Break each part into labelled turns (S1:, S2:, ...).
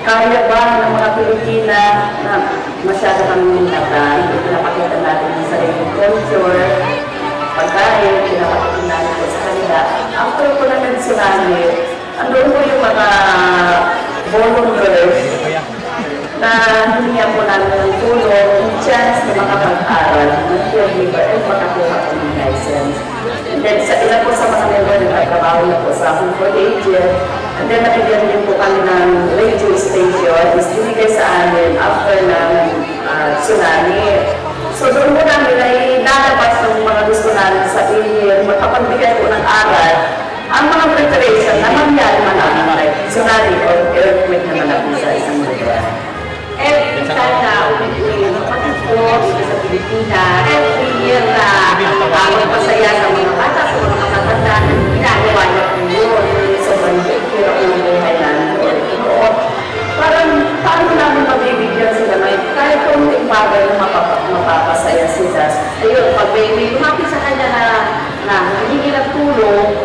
S1: Kaya ba ng mga Pilipina na masyado kami pinapakita natin sa sariling culture, pagkain, pinapakita natin po sa kanila. After ko na nag-tsunami, andun po yung mga volunteers na hiniyan po namin ng tulong, chance na makapag-aral, mag-deliver, at makakuha po ng license. And then sa ilan po sa mga member nagtatrabaho na po sa Home for Aged, and then nakibigyan din po kami ng radio station, is binigay sa amin after ng tsunami. So doon po namin ay lalabas ng mga gusto namin sabihin, makapagbigay po ng aral, ang mga preparation na mangyari man like tsunami or earthquake na malapit sa isang lugar. Every time na ulit-ulit ng pag-report sa Pilipinas, every year na magpasaya sa mga bata, sa mga matatanda, ginagawa niya po yun. Sobrang hirap ng buhay namin. Parang paano namin mabibigyan sila may kahit kung yung bagay na mapapasaya sila. Ayun, pag may lumapit sa kanya na hindi ng tulong,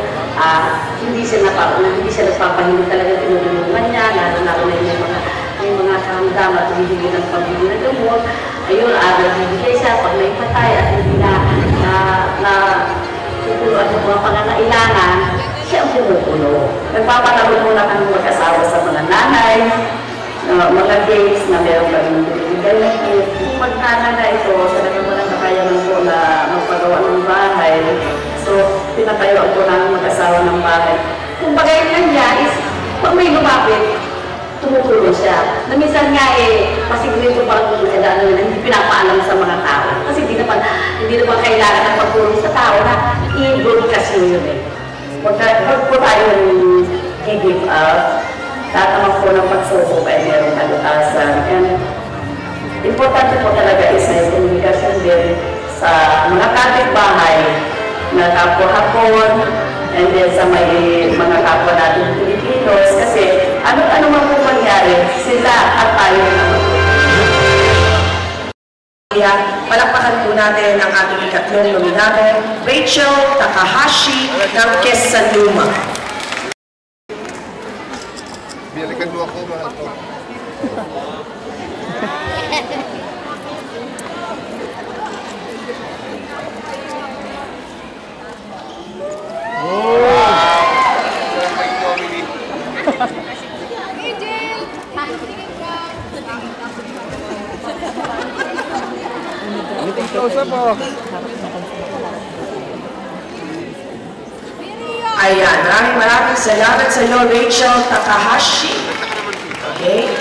S1: hindi siya nagpapahingi talaga tinulungan niya, lalo na yung mga kahamdam at hindi ng pagbili ng gamot. Ayun, nagbibigay siya pag may patay at hindi na tutuluan ng mga pangangailangan, siya ang pumupulo. Nagpapalaro muna kami mag-asawa sa mga nanay, mga gays na meron kami bibigay na kung magkana na ito, talaga mo lang nakayaman po na magpagawa ng bahay. So, pinatayuan po namin mag-asawa ng bahay. Kung bagay niya is, pag may lumapit, tumutulong siya. Na minsan nga pasigurito parang hindi pinapaalam sa mga tao. Kasi hindi naman kailangan ng pagtulong sa tao na i-broadcast yun Huwag po tayong i-give up. Tatamang po ng pagsubok ay mayroong kalutasan. And importante po talaga is may komunikasyon din sa mga kapitbahay na kapwa-hapon and then sa may mga kapwa natin Pilipinos kasi ano man po mangyari, sila at tayo naman.
S2: Palakpakan po natin ang ating ikatlong nominado, Rachel Takahashi ng Quezaluma.
S3: Biyalikan mo ako mga ito.
S2: Ayan, maraming salamat sa iyo, Rachel Takahashi. Okay?